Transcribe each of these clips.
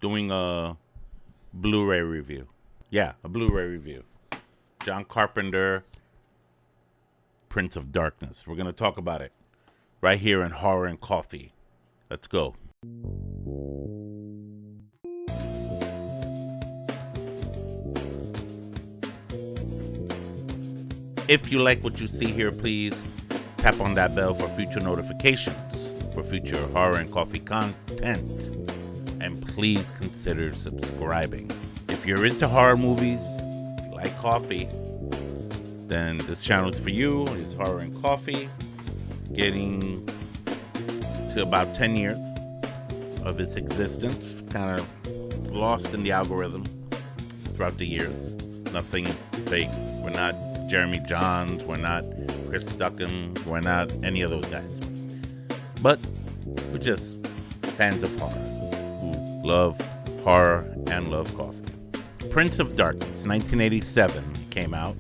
doing a Blu-ray review. Yeah, a Blu-ray review. John Carpenter, Prince of Darkness. We're gonna talk about it right here in Horror and Coffee. Let's go. If you like what you see here, please tap on that bell for future notifications for future Horror and Coffee content. And please consider subscribing. If you're into horror movies, if you like coffee, then this channel is for you. It's Horror and Coffee, getting to about 10 years of its existence. Kind of lost in the algorithm throughout the years. Nothing big. We're not Jeremy Johns. We're not Chris Duckham. We're not any of those guys. But we're just fans of horror who love horror and love coffee. Prince of Darkness, 1987 came out.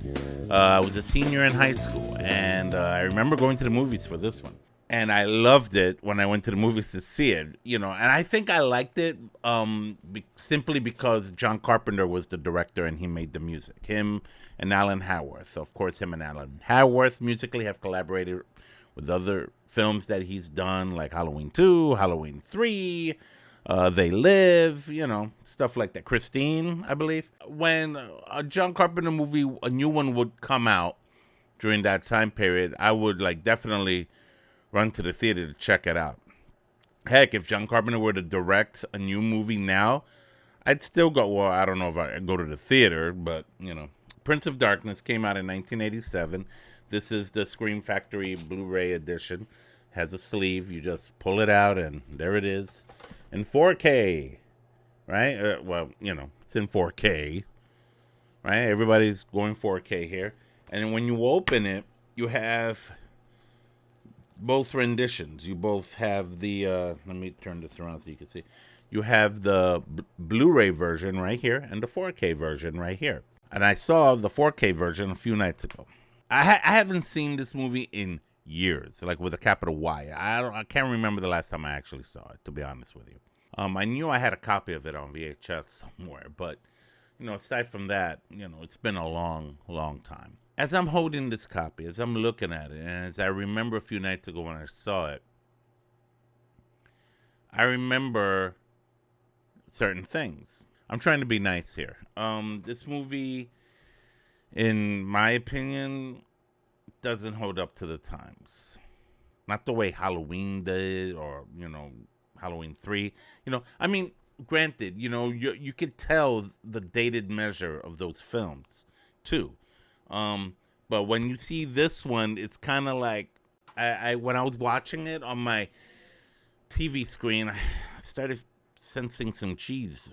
I was a senior in high school, and I remember going to the movies for this one. And I loved it when I went to the movies to see it, and I think I liked it simply because John Carpenter was the director and he made the music. Him and Alan Howarth. Of course, him and Alan Howarth musically have collaborated with other films that he's done, like Halloween 2, Halloween 3, They Live, stuff like that. Christine, I believe. When a John Carpenter movie, a new one would come out during that time period, I would definitely run to the theater to check it out. Heck, if John Carpenter were to direct a new movie now, I'd still go. Well, I don't know if I'd go to the theater, but Prince of Darkness came out in 1987. This is the Scream Factory Blu-ray edition. Has a sleeve. You just pull it out, and there it is in 4K. Right? Well, it's in 4K. Right? Everybody's going 4K here. And then when you open it, you have both renditions. You both have the let me turn this around so you can see. You have the Blu-ray version right here and the 4K version right here. And I saw the 4K version a few nights ago. I haven't seen this movie in years, like with a capital Y. I can't remember the last time I actually saw it, to be honest with you. I knew I had a copy of it on VHS somewhere, but aside from that, it's been a long, long time. As I'm holding this copy, as I'm looking at it, and as I remember a few nights ago when I saw it, I remember certain things. I'm trying to be nice here. This movie, in my opinion, doesn't hold up to the times. Not the way Halloween did, or Halloween 3. Granted, you could tell the dated measure of those films too. But when you see this one, it's kind of like I when I was watching it on my TV screen, I started sensing some cheese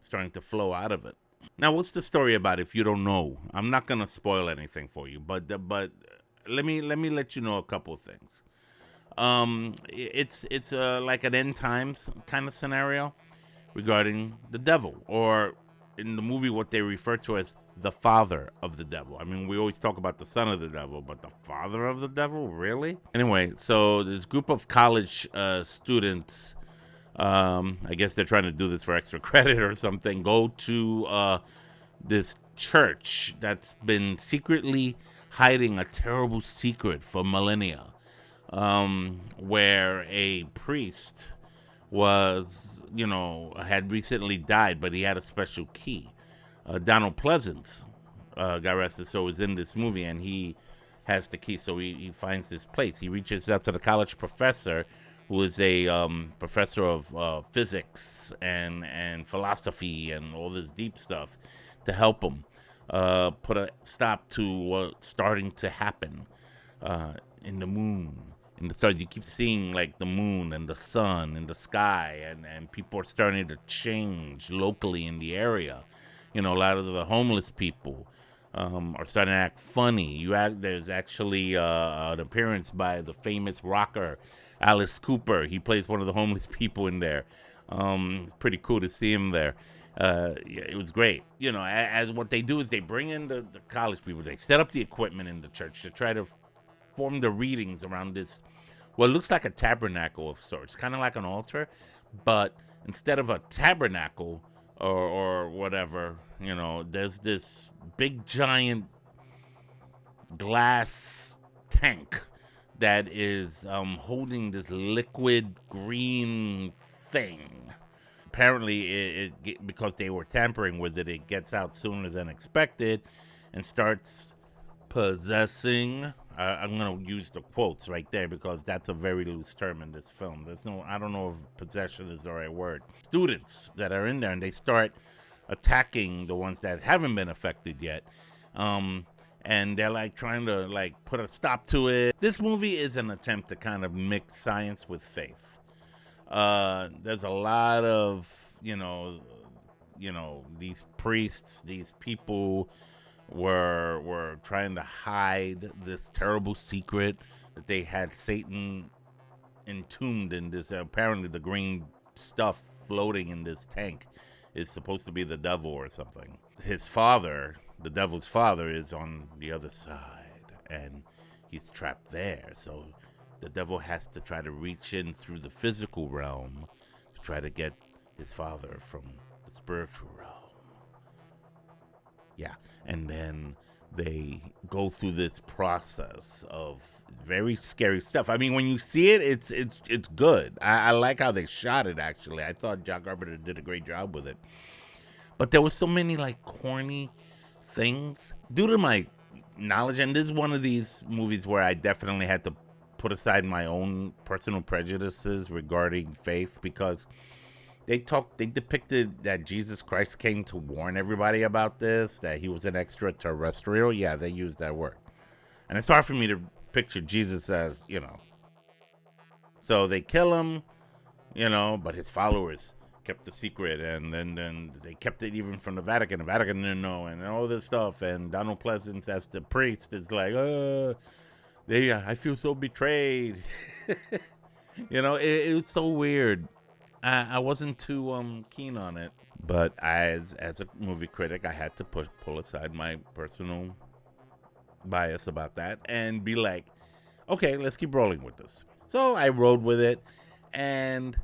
starting to flow out of it. Now, what's the story about? If you don't know, I'm not gonna spoil anything for you, but let me let you know a couple of things. It's like an end times kind of scenario regarding the devil, or in the movie what they refer to as the father of the devil. I mean, we always talk about the son of the devil, but the father of the devil, really? Anyway, so this group of college students, I guess they're trying to do this for extra credit or something, go to this church that's been secretly hiding a terrible secret for millennia, where a priest had recently died, but he had a special key. Donald Pleasance, God rest his soul, is in this movie, and he has the key, so he finds this place. He reaches out to the college professor, who is a professor of physics and philosophy and all this deep stuff, to help him put a stop to what's starting to happen in the moon. In the stars, you keep seeing like the moon and the sun in the sky, and people are starting to change locally in the area. A lot of the homeless people are starting to act funny. There's actually an appearance by the famous rocker Alice Cooper. He plays one of the homeless people in there. It's pretty cool to see him there. It was great. As what they do is they bring in the college people. They set up the equipment in the church to try to form the readings around this, what looks like a tabernacle of sorts, kind of like an altar, but instead of a tabernacle or whatever, there's this big giant glass tank that is holding this liquid green thing. Apparently, because they were tampering with it, it gets out sooner than expected and starts possessing. I'm gonna use the quotes right there because that's a very loose term in this film. I don't know if possession is the right word. Students that are in there and they start attacking the ones that haven't been affected yet. And they're like trying to like put a stop to it. This movie is an attempt to kind of mix science with faith. There's a lot of these priests, these people were trying to hide this terrible secret that they had Satan entombed in this. Apparently, the green stuff floating in this tank is supposed to be the devil or something. His father, the devil's father, is on the other side, and he's trapped there. So the devil has to try to reach in through the physical realm to try to get his father from the spiritual realm. Yeah, and then they go through this process of very scary stuff. I mean, when you see it, it's good. I like how they shot it. Actually, I thought John Carpenter did a great job with it. But there was so many like corny things due to my knowledge, and this is one of these movies where I definitely had to put aside my own personal prejudices regarding faith, because they depicted that Jesus Christ came to warn everybody about this, that he was an extraterrestrial. Yeah, they used that word. And it's hard for me to picture Jesus as, So they kill him, but his followers kept the secret, and then they kept it even from the Vatican. The Vatican didn't know, and all this stuff. And Donald Pleasance, as the priest, is like, I feel so betrayed. It was so weird. I wasn't too keen on it, but as a movie critic, I had to pull aside my personal bias about that and be like, okay, let's keep rolling with this. So I rode with it, and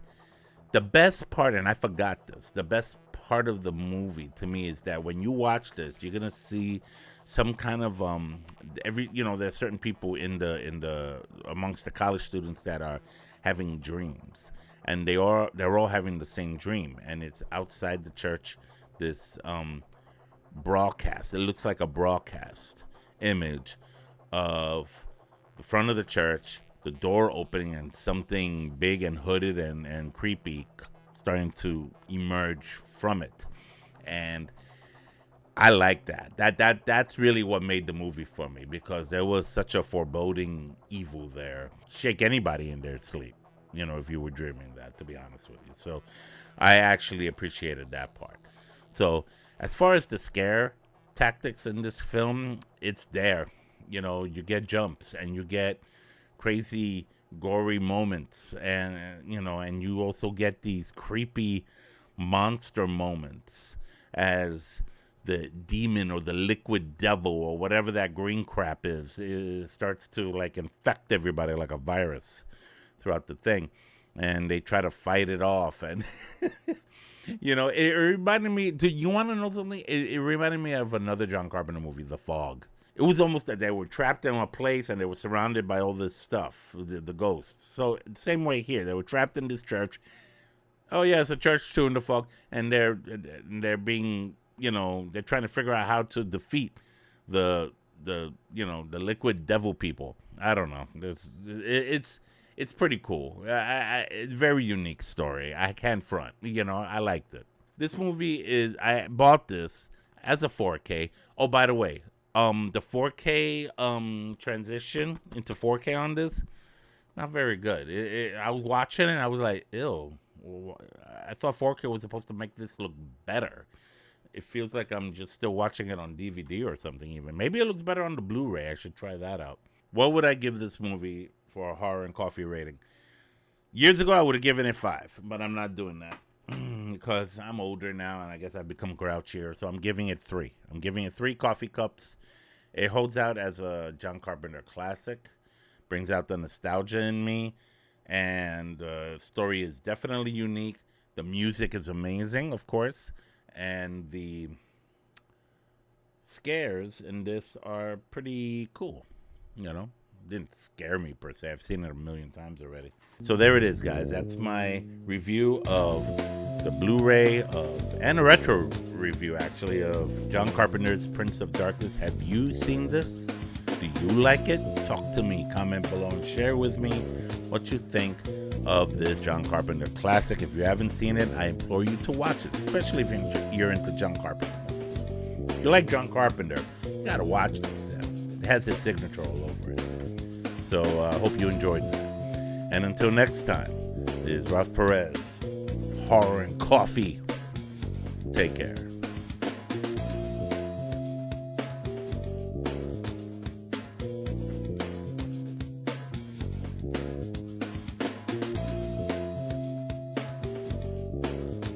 the best part, and I forgot this, the best part of the movie to me is that when you watch this, you're gonna see some kind of there's certain people in the amongst the college students that are having dreams, and they're all having the same dream, and it's outside the church. This broadcast, it looks like a broadcast image of the front of the church, the door opening, and something big and hooded and creepy starting to emerge from it. And I like that. That's really what made the movie for me, because there was such a foreboding evil there. Shake anybody in their sleep, if you were dreaming that, to be honest with you. So I actually appreciated that part. So as far as the scare tactics in this film, it's there. You get jumps and you get crazy gory moments, and you also get these creepy monster moments as the demon or the liquid devil or whatever that green crap is starts to like infect everybody like a virus throughout the thing, and they try to fight it off. And it reminded me, do you want to know something? It reminded me of another John Carpenter movie, The Fog. It was almost that they were trapped in a place and they were surrounded by all this stuff, the ghosts. So same way here, they were trapped in this church. Oh yeah, it's a church too in the fog, and they're being, they're trying to figure out how to defeat the liquid devil people. I don't know. It's pretty cool. It's a very unique story. I can't front. I liked it. This movie I bought this as a 4K. Oh, by the way, the 4K transition into 4K on this, not very good. I was watching it and I was like, ew. I thought 4K was supposed to make this look better. It feels like I'm just still watching it on DVD or something even. Maybe it looks better on the Blu-ray. I should try that out. What would I give this movie for a horror and coffee rating? Years ago, I would have given it 5, but I'm not doing that because I'm older now and I guess I've become grouchier. So I'm giving it 3. I'm giving it 3 coffee cups. It holds out as a John Carpenter classic, brings out the nostalgia in me, and the story is definitely unique. The music is amazing, of course, and the scares in this are pretty cool. You know, didn't scare me per se. I've seen it a million times already. So there it is, guys. That's my review of the Blu-ray and a retro review, actually, of John Carpenter's Prince of Darkness. Have you seen this? Do you like it? Talk to me. Comment below and share with me what you think of this John Carpenter classic. If you haven't seen it, I implore you to watch it, especially if you're into John Carpenter movies. If you like John Carpenter, you gotta watch this. It has his signature all over it. So I hope you enjoyed that. And until next time, this is Ross Perez, Horror and Coffee. Take care.